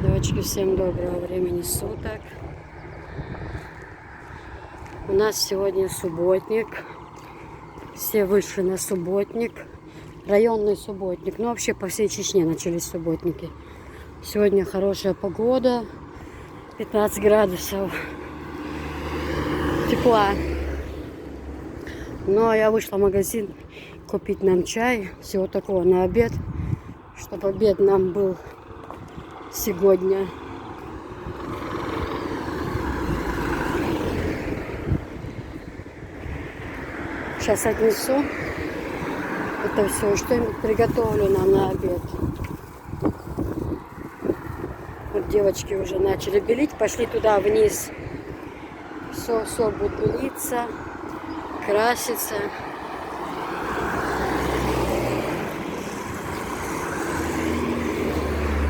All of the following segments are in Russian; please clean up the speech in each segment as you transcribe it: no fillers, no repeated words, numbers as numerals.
Девочки, всем доброго времени суток. У нас сегодня субботник. Все вышли на субботник. Районный субботник. Ну, вообще по всей Чечне начались субботники. Сегодня хорошая погода. 15 градусов тепла. Но я вышла в магазин купить нам чай. Всего такого на обед. Чтобы обед нам был сегодня. Сейчас отнесу это все, что-нибудь приготовлю нам на обед. Вот девочки уже начали белить, пошли туда вниз. Все будет белиться, краситься.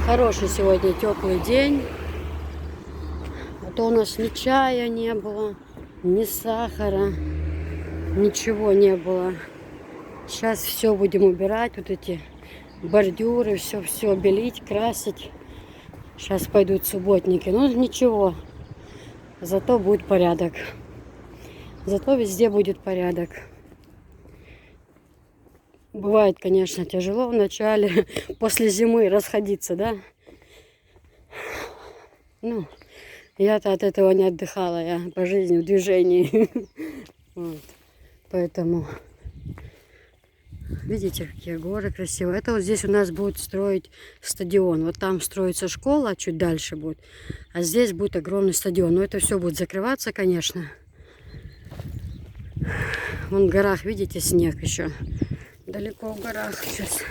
Хороший сегодня теплый день. А то у нас ни чая не было, ни сахара, ничего не было. Сейчас все будем убирать, вот эти бордюры, все белить, красить. Сейчас пойдут субботники. Ну ничего, зато будет порядок. Зато везде будет порядок. Бывает, конечно, тяжело в начале, после зимы расходиться, да? Ну, я-то от этого не отдыхала, я по жизни в движении. Вот. Поэтому, видите, какие горы красивые. Это вот здесь у нас будут строить стадион. Вот там строится школа, чуть дальше будет. А здесь будет огромный стадион. Но это все будет закрываться, конечно. Вон в горах, видите, снег еще. Далеко в горах. Сейчас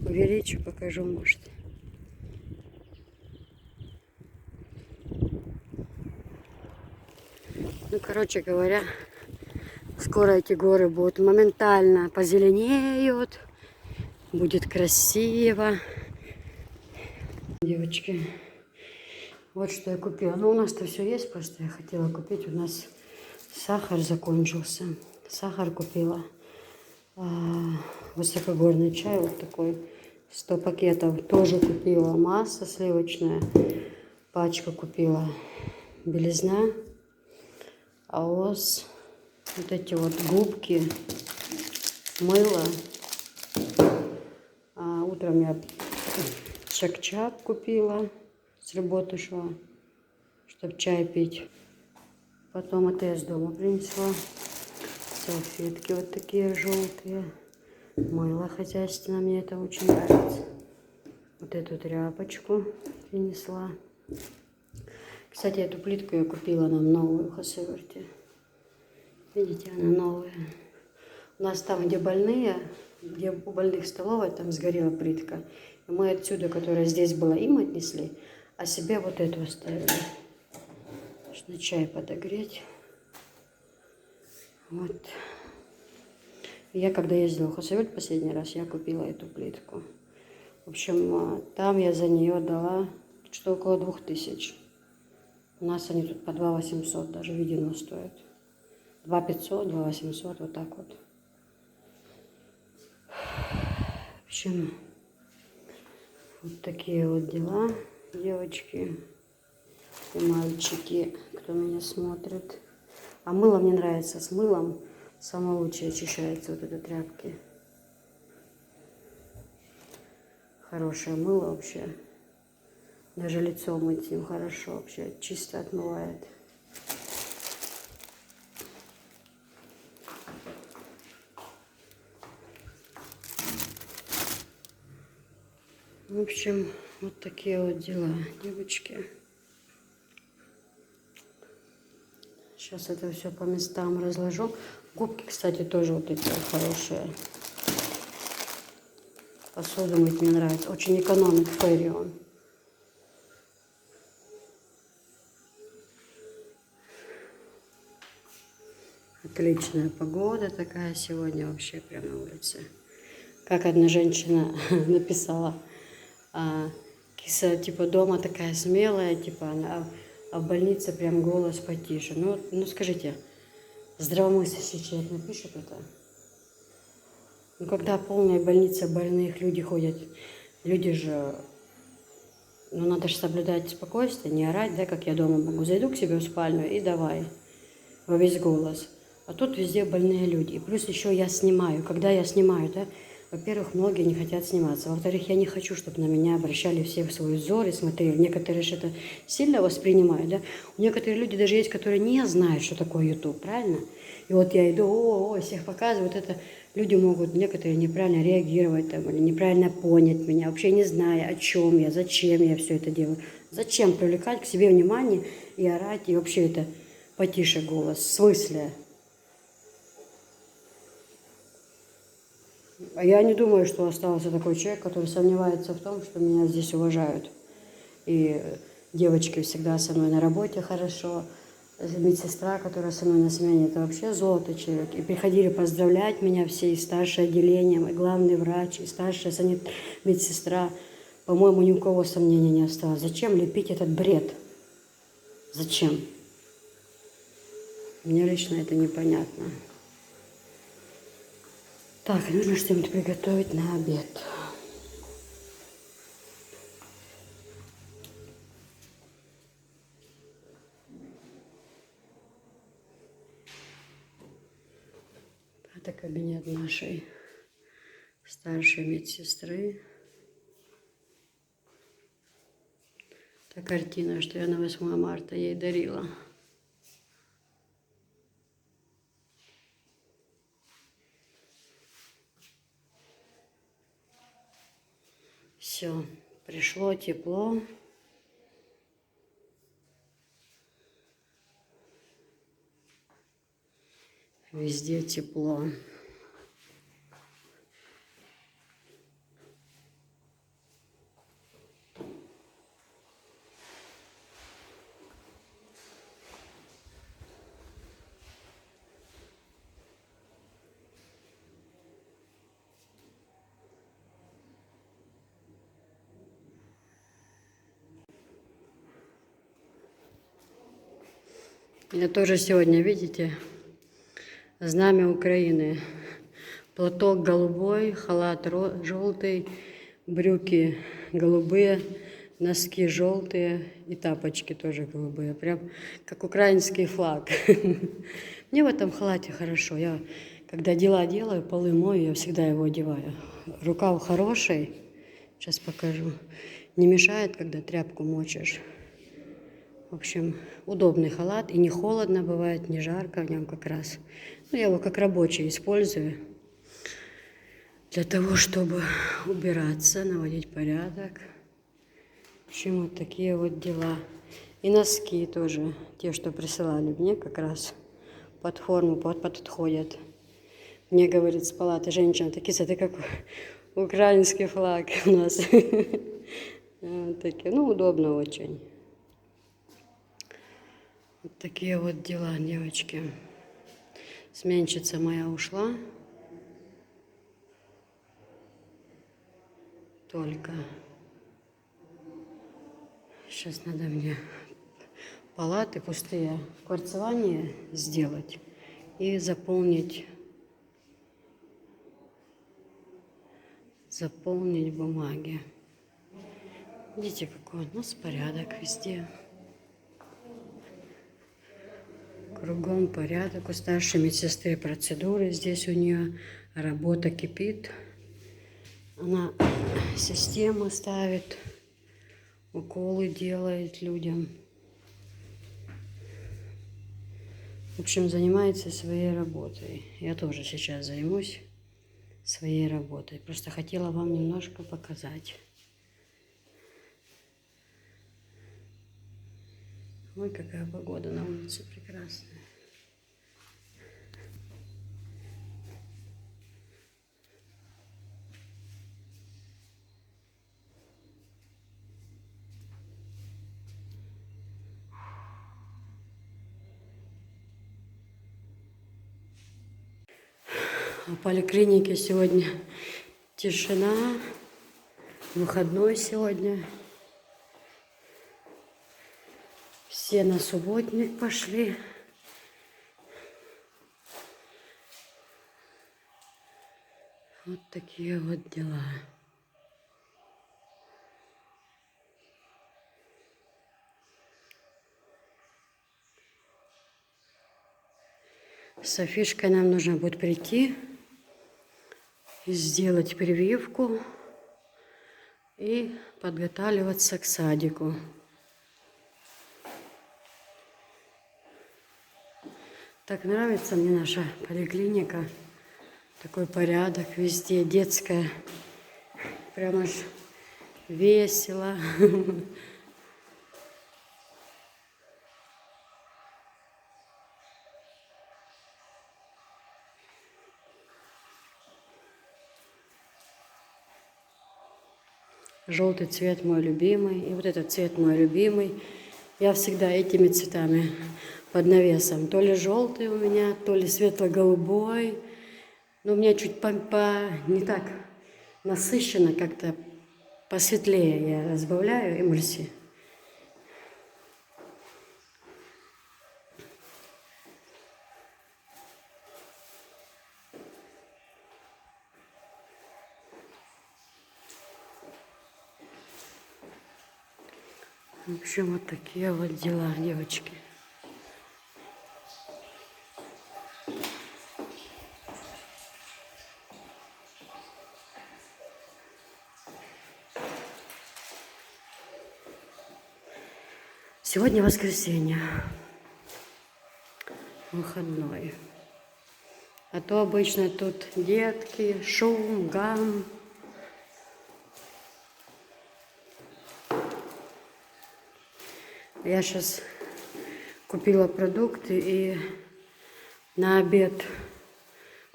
увеличу, покажу, может. Ну, короче говоря, скоро эти горы будут моментально позеленеют. Будет красиво. Девочки, вот что я купила. Ну, у нас-то все есть, просто я хотела купить. У нас сахар закончился. Сахар купила. Высокогорный чай вот такой. 100 пакетов тоже купила. Масло сливочное. Пачку купила. Белизна. АОС. Вот эти вот губки. Мыло. Утром я чак-чак купила. С работы шла. Чтобы чай пить. Потом это я с дома принесла. Салфетки вот такие желтые. Мыло хозяйственное. Мне это очень нравится. Вот эту тряпочку принесла. Кстати, эту плитку я купила нам новую в Хасавюрте. Видите, она новая. У нас там, где больные, где у больных столовая, там сгорела плитка. И мы отсюда, которая здесь была, им отнесли, а себе вот эту оставили. Нужно чай подогреть. Вот. Я когда ездила в Хасавюрт последний раз, я купила эту плитку. В общем, там я за нее дала что около 2000. У нас они тут по 2800, даже видимо стоят. 2500, 2800, вот так вот. В общем, вот такие вот дела, девочки и мальчики, кто меня смотрит. А мыло мне нравится, с мылом самое лучшее очищается вот эти тряпки. Хорошее мыло вообще. Даже лицо мыть им хорошо вообще, чисто отмывает. В общем, вот такие вот дела, девочки. Сейчас это все по местам разложу. Губки, кстати, тоже вот эти вот хорошие. Посуду мыть мне нравится. Очень экономит Фэрион. Отличная погода такая сегодня вообще прямо на улице. Как одна женщина написала, киса типа дома такая смелая, типа она, а в больнице прям голос потише. Ну скажите, здравомыслящий человек напишет это? Ну когда полная больница больных, люди ходят, люди же Но надо же соблюдать спокойствие, не орать, да, как я дома могу. Зайду к себе в спальню и давай во весь голос. А тут везде больные люди. И плюс еще я снимаю. Когда я снимаю, да, во-первых, многие не хотят сниматься. Во-вторых, я не хочу, чтобы на меня обращали все в свой взор и смотрели. Некоторые же это сильно воспринимают, да. У некоторых людей даже есть, которые не знают, что такое YouTube, правильно? И вот я иду, всех показываю, вот это люди могут, некоторые неправильно реагировать там, или неправильно понять меня, вообще не зная, о чем я, зачем я все это делаю. Зачем привлекать к себе внимание и орать, и вообще это потише голос. В смысле? А я не думаю, что остался такой человек, который сомневается в том, что меня здесь уважают. И девочки всегда со мной на работе хорошо. Медсестра, которая со мной на смене, это вообще золотой человек. И приходили поздравлять меня все, и старшее отделением, и главный врач, и старшая медсестра. По-моему, ни у кого сомнений не осталось. Зачем лепить этот бред? Зачем? Мне лично это непонятно. Так, нужно что-нибудь приготовить на обед. Это кабинет нашей старшей медсестры. Та картина, что я на 8 марта ей дарила. Все, пришло тепло. Везде тепло. Я тоже сегодня, видите, знамя Украины. Платок голубой, халат желтый, брюки голубые, носки желтые и тапочки тоже голубые. Прям как украинский флаг. Мне в этом халате хорошо. Я, когда дела делаю, полы мою, я всегда его одеваю. Рукав хороший. Сейчас покажу. Не мешает, когда тряпку мочишь. В общем, удобный халат. И не холодно бывает, не жарко в нем как раз. Ну, я его как рабочий использую. Для того, чтобы убираться, наводить порядок. В общем, вот такие вот дела. И носки тоже, те, что присылали мне, как раз под форму подходят. Мне говорит с палаты женщина, такие, ты как украинский флаг у нас. Такие, ну, удобно очень. Вот такие вот дела, девочки. Сменщица моя ушла. Только. Сейчас надо мне палаты пустые, кварцевание сделать и заполнить бумаги. Видите, какой у нас порядок везде. Кругом порядок. У старшей медсестры процедуры. Здесь у нее работа кипит. Она систему ставит, уколы делает людям. В общем, занимается своей работой. Я тоже сейчас займусь своей работой. Просто хотела вам немножко показать. Ой, какая погода на улице прекрасная. В поликлинике сегодня тишина, выходной сегодня. Все на субботник пошли. Вот такие вот дела. С Афишкой нам нужно будет прийти и сделать прививку и подготавливаться к садику. Так нравится мне наша поликлиника. Такой порядок везде, детская. Прям аж весело. Желтый цвет мой любимый. И вот этот цвет мой любимый. Я всегда этими цветами под навесом. То ли желтый у меня, то ли светло-голубой. Но у меня чуть не так насыщенно, как-то посветлее я разбавляю эмульсии. В общем, вот такие вот дела, девочки. Сегодня воскресенье, выходной. А то обычно тут детки, шум, гам. Я сейчас купила продукты и на обед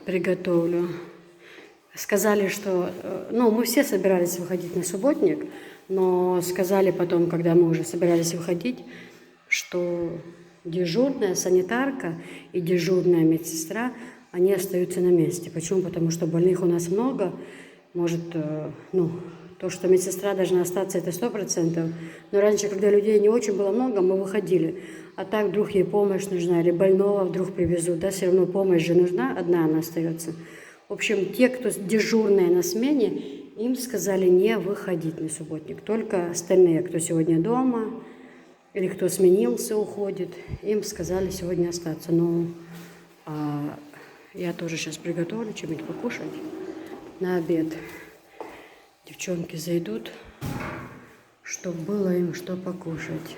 приготовлю. Сказали, что... Ну, мы все собирались выходить на субботник, но сказали потом, когда мы уже собирались выходить, что дежурная санитарка и дежурная медсестра, они остаются на месте. Почему? Потому что больных у нас много. Может, ну, то, что медсестра должна остаться, это 100%. Но раньше, когда людей не очень было много, мы выходили. А так вдруг ей помощь нужна, или больного вдруг привезут, да, все равно помощь же нужна, одна она остается. В общем, те, кто дежурные на смене, им сказали не выходить на субботник. Только остальные, кто сегодня дома или кто сменился, уходит, им сказали сегодня остаться. Но я тоже сейчас приготовлю что-нибудь покушать на обед. Девчонки зайдут, чтобы было им что покушать.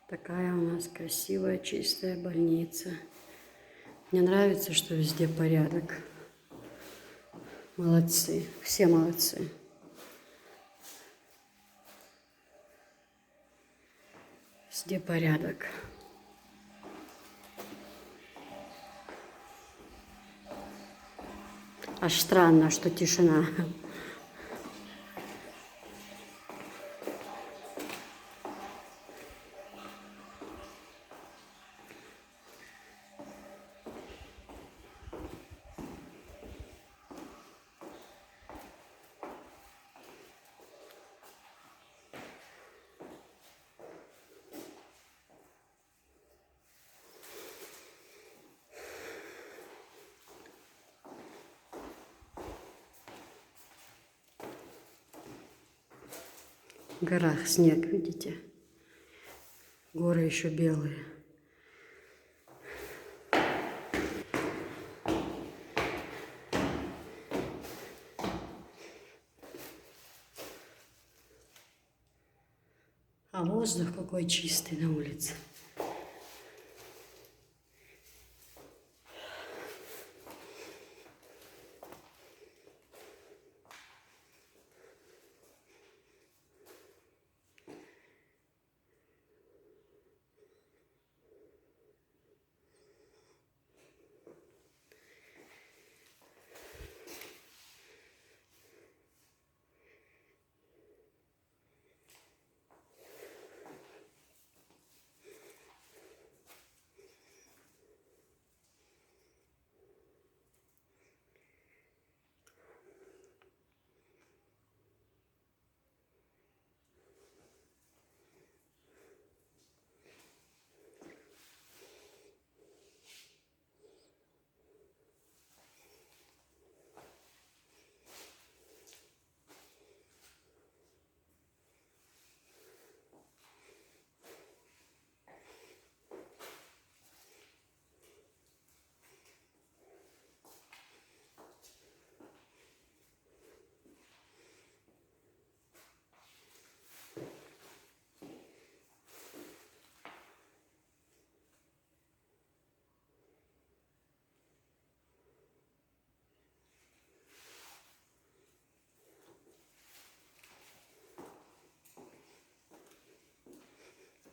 Такая у нас красивая, чистая больница. Мне нравится, что везде порядок. Молодцы, все молодцы. Везде порядок. Аж странно, что тишина. В горах снег, видите? Горы еще белые. А воздух какой чистый на улице.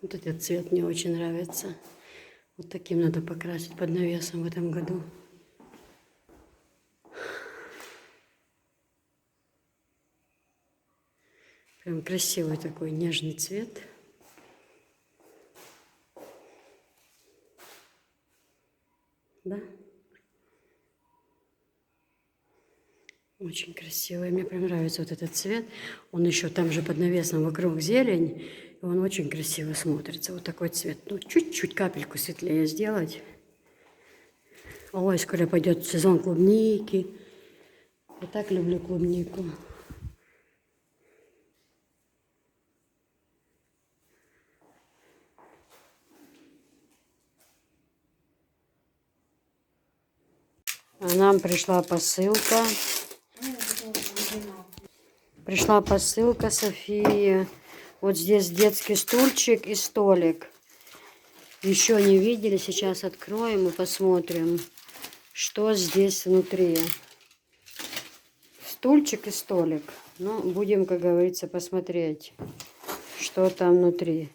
Вот этот цвет мне очень нравится. Вот таким надо покрасить под навесом в этом году. Прям красивый такой нежный цвет. Да? Очень красивый. Мне прям нравится вот этот цвет. Он еще там же под навесом вокруг зелень. И он очень красиво смотрится. Вот такой цвет. Ну, чуть-чуть капельку светлее сделать. Ой, скоро пойдет сезон клубники. Я так люблю клубнику. А нам пришла посылка. Пришла посылка Софии. Вот здесь детский стульчик и столик. Еще не видели. Сейчас откроем и посмотрим, что здесь внутри. Стульчик и столик. Ну, будем, как говорится, посмотреть, что там внутри.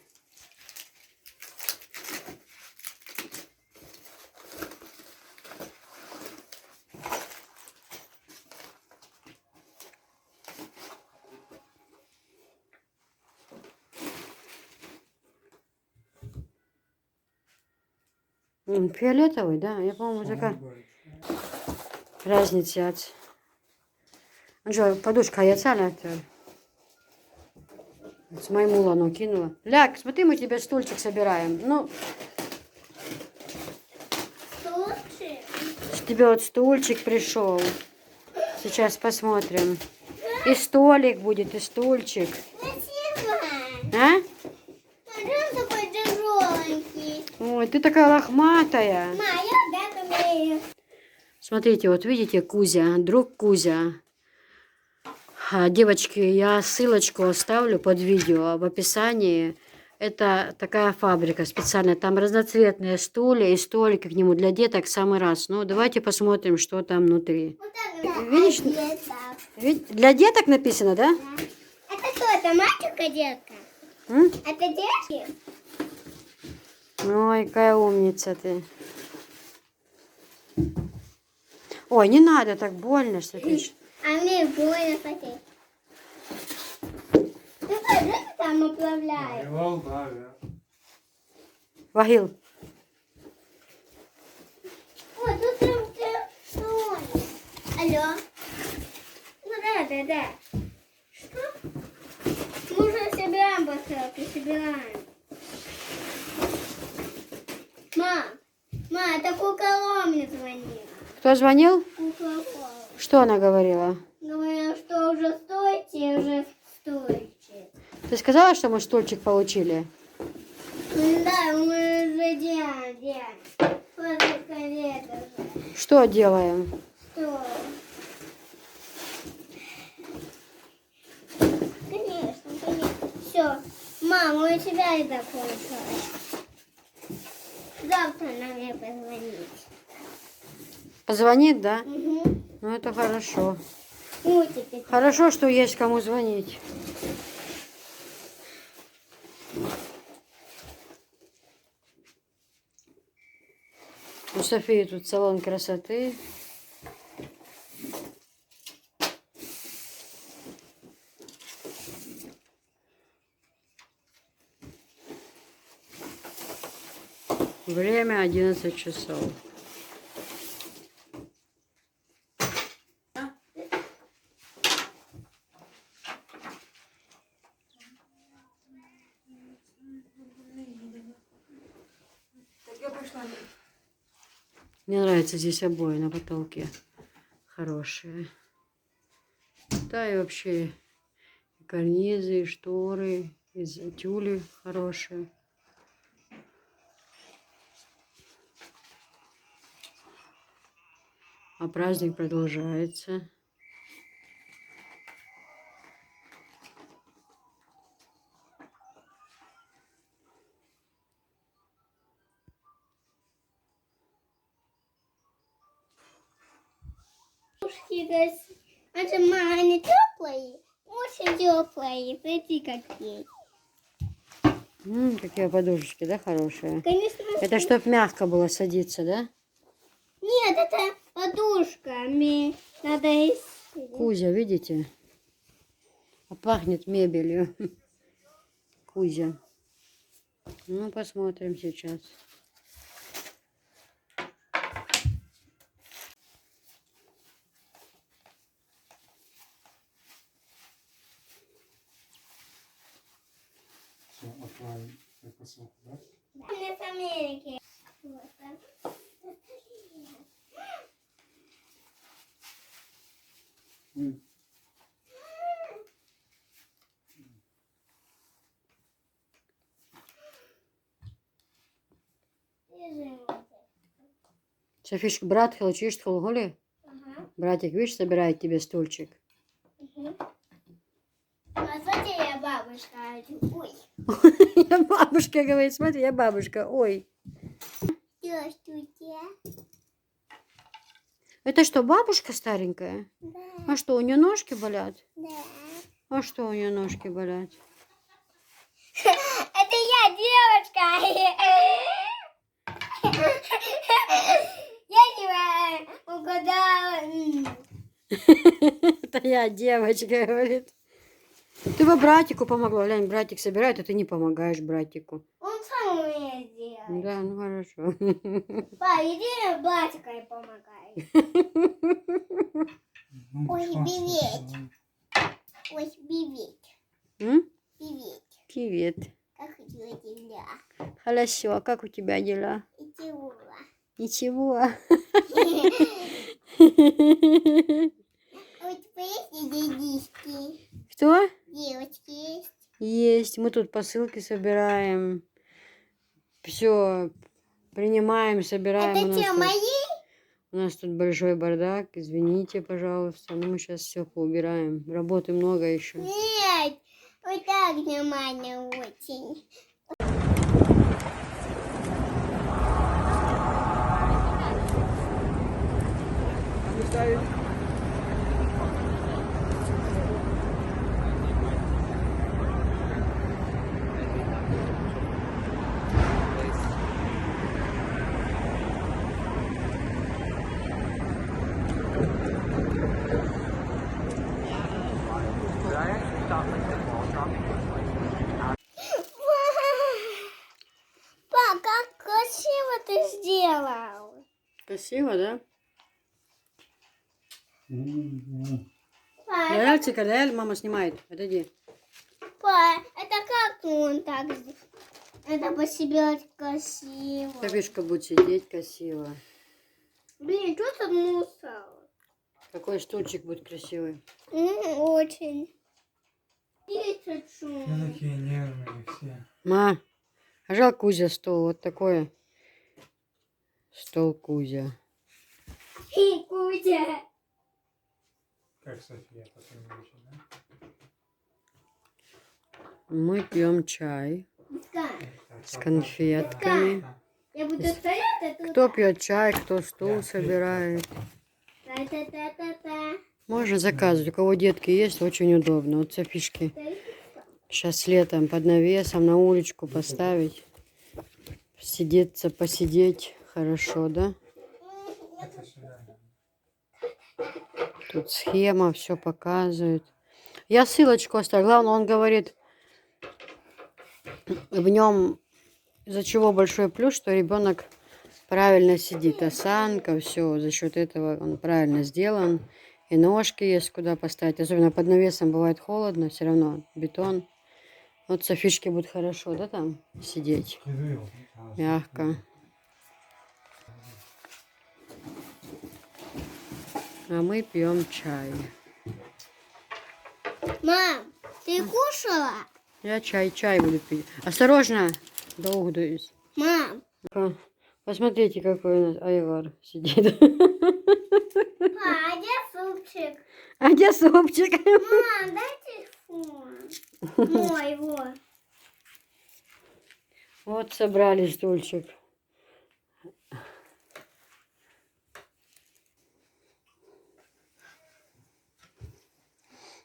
Фиолетовый, да? Я, по-моему, такая разница. Анжела, подушка яйца, с маймула оно кинула. Ляг, смотри, мы тебе стульчик собираем. Ну, Стульчик? тебе вот стульчик пришел. Сейчас посмотрим. И столик будет, и стульчик. Спасибо. А? Он такой тяжеленький. Ой, ты такая лохматая. Ма, я так умею. Смотрите, вот видите, Кузя, друг Кузя. Девочки, я ссылочку оставлю под видео в описании. Это такая фабрика специальная. Там разноцветные стулья и столики к нему для деток в самый раз. Ну, давайте посмотрим, что там внутри. Вот так. Видишь? Для деток написано, да? Это кто? Это мальчик и детка? Это детки? Ой, какая умница ты. Ой, не надо, так больно, что ты... А мне больно хотеть. Ты что там управляешь? Вагил, О, тут там телефон. Алло? Ну да. Что? Мы уже собираем посылки, собираем. Мам, это куколо мне звонила. кто звонил? Куколо. Что она говорила? Говорила, что уже стойте. Ты сказала, что мы стульчик получили? Да, мы уже делаем. Вот это же. Что делаем? Что? Конечно. Все. Мама, у тебя и закончилось. Завтра нам мне позвонить. Позвонит, да? Угу. Ну, это хорошо. Мультики. Хорошо, что есть кому звонить. У Софии тут салон красоты. Время 11 часов. Мне нравятся здесь обои на потолке. Хорошие. Да, и вообще и карнизы, и шторы, из тюли хорошие. А праздник продолжается. А же, мама, они теплые? Очень теплые. Смотри, какие. Какие подушечки, да, хорошие? Конечно. Это чтоб мягко было садиться, да? Нет, это подушка. Мне надо из... Кузя, видите? А пахнет мебелью. Кузя. Ну, посмотрим сейчас. Все, отправим посылку, да? Она с Америки. Вот так. М. Держи вот это. Софишка, брат, хочешь гули? Ага. Братик, видишь, собирает тебе стульчик. А смотри, я бабушка. Ой. Я бабушка, говорит, смотри, я бабушка. Ой. Здравствуйте. Это что, бабушка старенькая? Да. А что, у нее ножки болят? Да. А что у нее ножки болят? Это я, девочка. Я не угадала. Это я, девочка, говорит. Ты бы братику помогла. Глянь, братик собирает, а ты не помогаешь братику. Он сам умеет делать. Да, ну хорошо. Па, иди братика и помогай. Ну, Ой, что, привет. что, Ой, привет. М? Привет. Привет. Как у тебя дела? Хорошо, а как у тебя дела? И чего? Ничего. У тебя есть дедишки? Кто? Девочки есть? Есть. Мы тут посылки собираем. Все принимаем, собираем. Это те мои? У нас тут большой бардак. Извините, пожалуйста. Но мы сейчас все поубираем. Работы много еще. Нет. Вот так нормально очень. Па, как красиво ты сделал. Красиво, да? Па, Реальчик, реаль, мама снимает. Отойди. это как он так сделал? Это по себе красиво. Софишка будет сидеть красиво. Блин, что тут мусор? Какой стульчик будет красивый. Очень. Есть Все шум. такие нервные все. Ма, а жаль Кузя стол. Вот такой стол Кузя. И Кузя. Как София потом учит, да? Мы пьем чай с Так, конфетками. Я буду стоять, а тут... Кто пьет чай, кто стул собирает. Та-та-та-та-та. Можно заказывать. У кого детки есть, очень удобно. Вот Софишки сейчас летом под навесом на уличку поставить. Сидеться, посидеть. Хорошо, да? это сюда. Тут схема, все показывает. Я ссылочку оставлю. Главное, он говорит, в нем из-за чего большой плюс, что ребенок правильно сидит. Осанка, все, за счет этого он правильно сделан. И ножки есть куда поставить. Особенно под навесом бывает холодно, все равно бетон. Вот Софишке будет хорошо, да, там сидеть. Мягко. А мы пьем чай. Мам, ты кушала? Я чай буду пить. Осторожно! Долго дуюсь. Мам, Посмотрите, какой у нас Айвар сидит. а где супчик? А где супчик? Мам, дай телефон. Мой, вот. Вот собрали стульчик.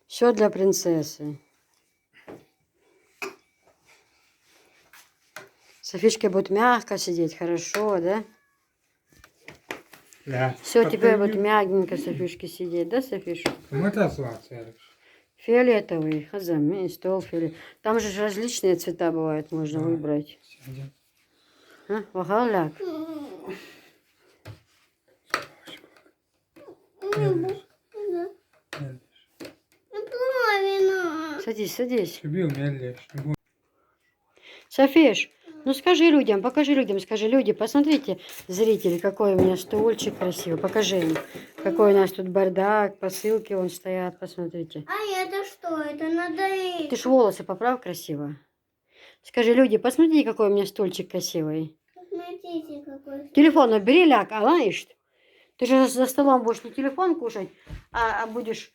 Все для принцессы. Софишка будет мягко сидеть, хорошо, да? Да. Все, теперь будет мягенько Софишке сидеть, да, Софиш? Это сладкое. Фиолетовый, хазами, стол фиолетовый. Там же ж различные цвета бывают, можно Да. выбрать. Сядем. А? Вагаляк. Медлишь. Правильно. Садись, садись. Любил, медлишь. Не будь. Софиш, ну скажи людям, покажи людям, скажи, люди, посмотрите, зрители, какой у меня стульчик красивый, покажи им, какой у нас тут бардак, посылки вон стоят, посмотрите. А это что? Это надо... Ты ж волосы поправь красиво. Скажи, люди, посмотрите, какой у меня стульчик красивый. Смотрите, какой... Телефон убери, ляг, а лаешь? Ты же за столом будешь не телефон кушать, а будешь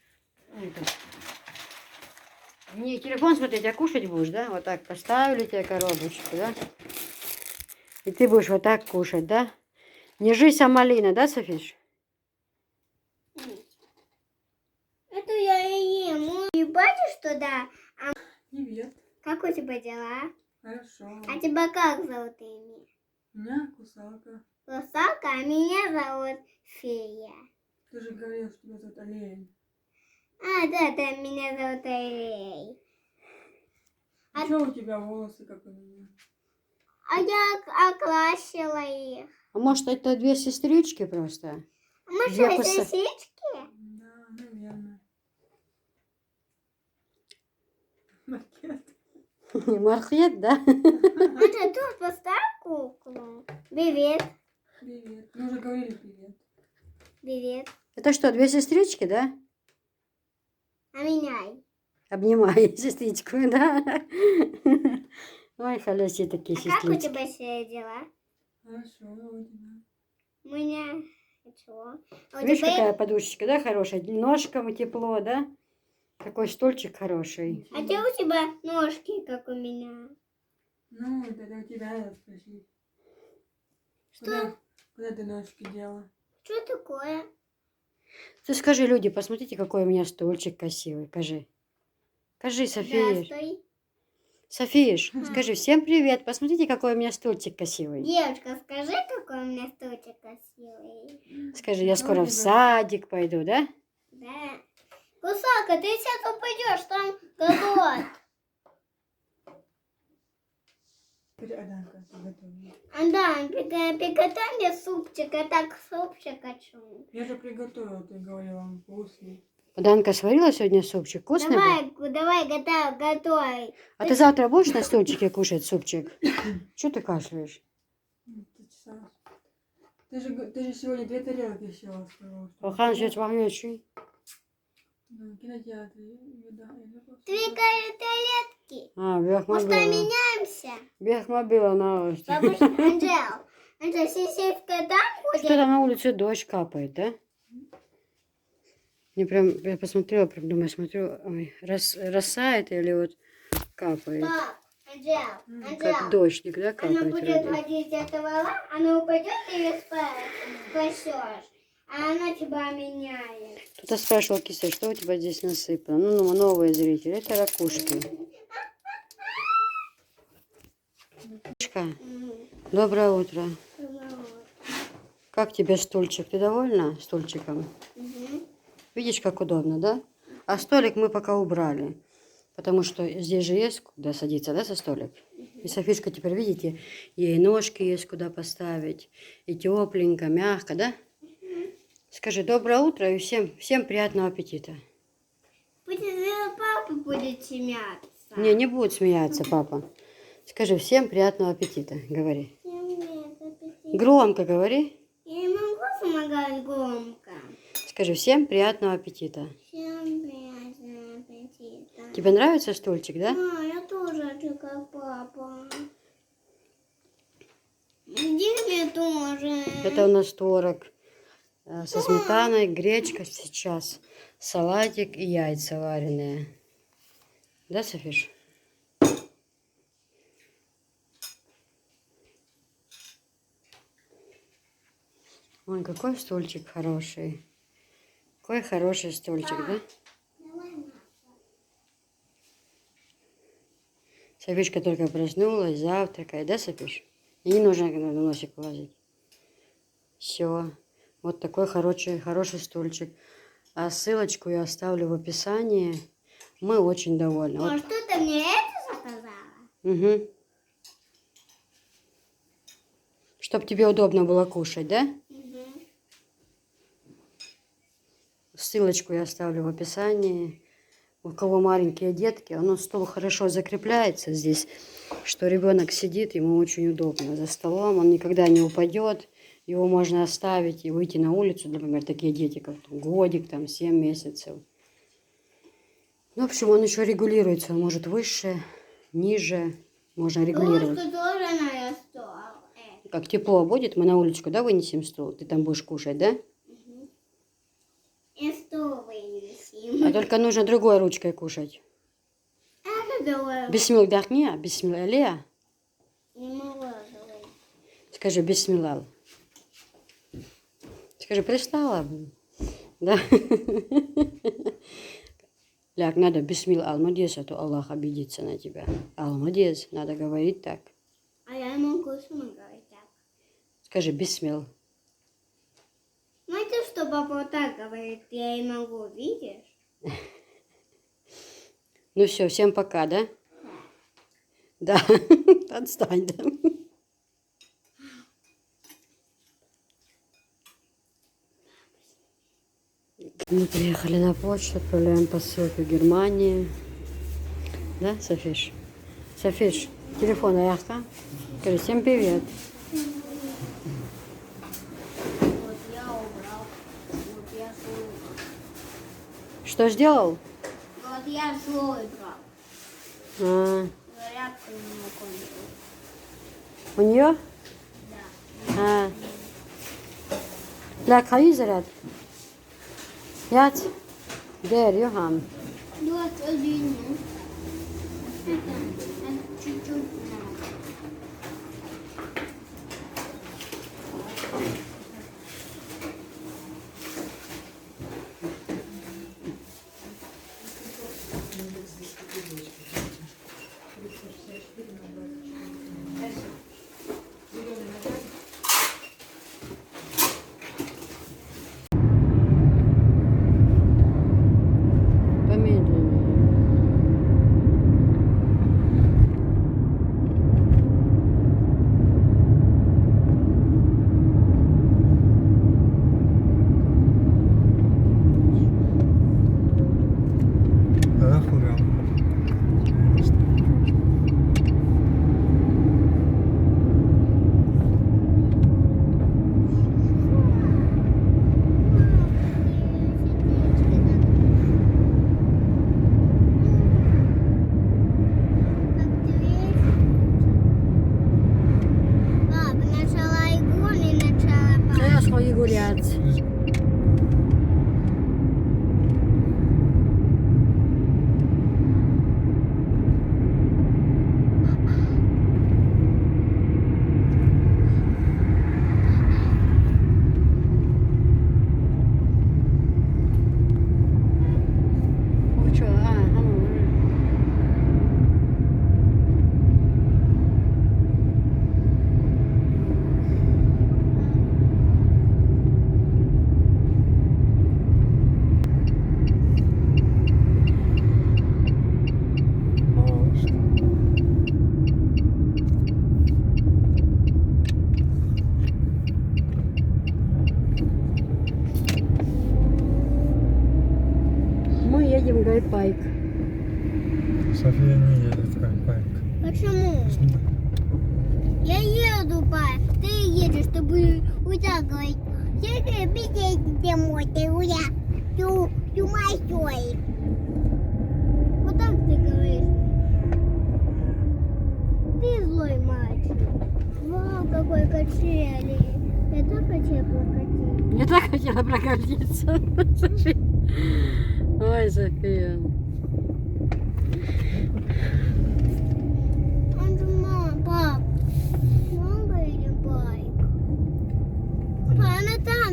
не телефон смотреть, а кушать будешь, да? Вот так поставили тебе коробочку, да? И ты будешь вот так кушать, да? Не жися, малина, да, Софиш? Это я и ем. И бачишь туда? Привет. Как у тебя дела? Хорошо. А тебя как зовут имя? Меня кусалка. Русалка, а меня зовут Фея. Ты же говорил, что тебя зовут Олень. А, да, меня зовут Элей. А- Что у тебя волосы, как у меня? А я окрасила их. А может, это две сестрички просто? Мы Я что, просто- сосички? Да, наверное. Макет. Мархет, да? А ты тут поставь куклу. Привет. Привет. Мы уже говорили привет. Привет. Это что, две сестрички, да? А меняй. Обнимай сестричку, да? Ой, халяси такие А как у сестрички. тебя все дела? Хорошо, а у тебя? У меня ничего. А у Видишь, тебя... какая подушечка, да, хорошая? Ножкам тепло, да? Какой стульчик хороший. А где у тебя ножки, как у меня? Ну, тогда у тебя надо спросить. Что? Куда ты ножки дела? Что такое? Ты скажи, люди, посмотрите, какой у меня стульчик красивый. Скажи. Скажи, Софиш. Здравствуй. Софиш, скажи всем привет. Посмотрите, какой у меня стульчик красивый. Девочка, скажи, какой у меня стульчик красивый. Скажи, я Что скоро у в тебя? садик пойду, да? Да. Кусалка, ты сейчас упадешь, там голод. Аданка, ты готовила. А да, приготовь мне супчик, я так супчик хочу. Я же приготовила, ты говорила, он вкусный. Данка сварила сегодня супчик. Вкусный был? Давай, готовь. А ты завтра будешь на стульчике кушать супчик? Что ты кашляешь? Ты чесалась. Ты же сегодня 2 тарелки съела, сказала. что- Охан сейчас вовнючий. Да, кинотеатр, еда. Две тарелки. А, Может, бехмобила. поменяемся? Бехмобила на ось. Бабушка, Анжел, сиситка там Что ходит? там на улице дождь капает, да? Мне прям, я посмотрела, прям думаю, смотрю, ой, роса это или вот капает. Пап, Анжел, Как дождик, да, она капает будет вроде. ходить от вала, она упадет и ее спасешь. А она тебя меняет. Кто-то спрашивал, киса, что у тебя здесь насыпано? Ну, новые зрители, это ракушки. Мишка, доброе утро. Как тебе стульчик? Ты довольна стульчиком? Видишь, как удобно, да? А столик мы пока убрали. Потому что здесь же есть куда садиться, да, за столик? И Софишка теперь, видите, ей ножки есть куда поставить. И тепленько, мягко, да? Скажи доброе утро и всем приятного аппетита. Папа будет смеяться. Не будет смеяться папа. Скажи всем приятного аппетита, говори. Громко говори. Я не могу помогать громко. Скажи всем приятного аппетита. Всем приятного аппетита. Тебе нравится стульчик, да? А, я тоже хочу, как папа. Иди мне тоже. Это у нас творог со сметаной, гречка сейчас, салатик и яйца вареные. Да, Софиш? Ой, какой стульчик хороший. Какой хороший стульчик, да? Софишка только проснулась, завтракает, да, Софиш? И не нужно носик положить. Все. Вот такой хороший стульчик. А ссылочку я оставлю в описании. Мы очень довольны. Вот. Может, ты мне это заказала? Угу. Чтоб тебе удобно было кушать, да? Угу. Ссылочку я оставлю в описании. У кого маленькие детки, стол хорошо закрепляется здесь, что ребенок сидит, ему очень удобно за столом, он никогда не упадет, его можно оставить и выйти на улицу, например, такие дети, как годик, 7 месяцев. В общем, он еще регулируется, он может выше, ниже, можно регулировать. Ложку тоже на стол. Как тепло будет, мы на улицу, да, вынесем стол, ты там будешь кушать, да? И стол вынесем. А только нужно другой ручкой кушать. А давай. Бисмилл дахни, бисмилл алия. Не могу давай. Скажи бисмиллал. Скажи, пристала? Да? Ляг, надо бисмилл алмадес, а то Аллах обидится на тебя. Алмадес, надо говорить так. А я не могу сама говорить так. Скажи бисмилл. Знаете, что папа вот так говорит? Я и могу, видишь? Ну все, всем пока, да? Да. Отстань, да? Мы приехали на почту, отправляем посылку в Германии. Да, Софиш? Софиш, телефон аяқта? Скажи, всем привет. Вот я убрал. Вот я свой убрал. Что сделал? Вот я свой убрал. Зарядка у него кончилась. У нее? Да. لا قوي زراد يات دير يوهام Вот один. Это чуть-чуть надо. помедленнее. Охуел. Папа, начала игру и начала Це я свої гулять. Мы едем в Гайпайк. София не едет в Гайпайк. Почему? Я еду, пап. Ты едешь, ты будешь вот так говорить. Я бегай домой, ты уя. Ты мой. Вот так ты говоришь. Ты злой мальчик. Вау, какой качели. Я так хотела прокатить. Я так хотела прокатиться. Ой, София. Мам, пап. Мама или байк? Папа, она там,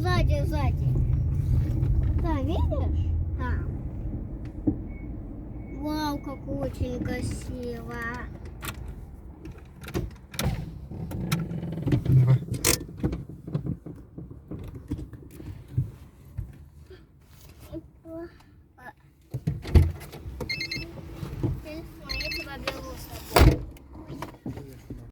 сзади. Там, видишь? Там. Вау, как очень красиво.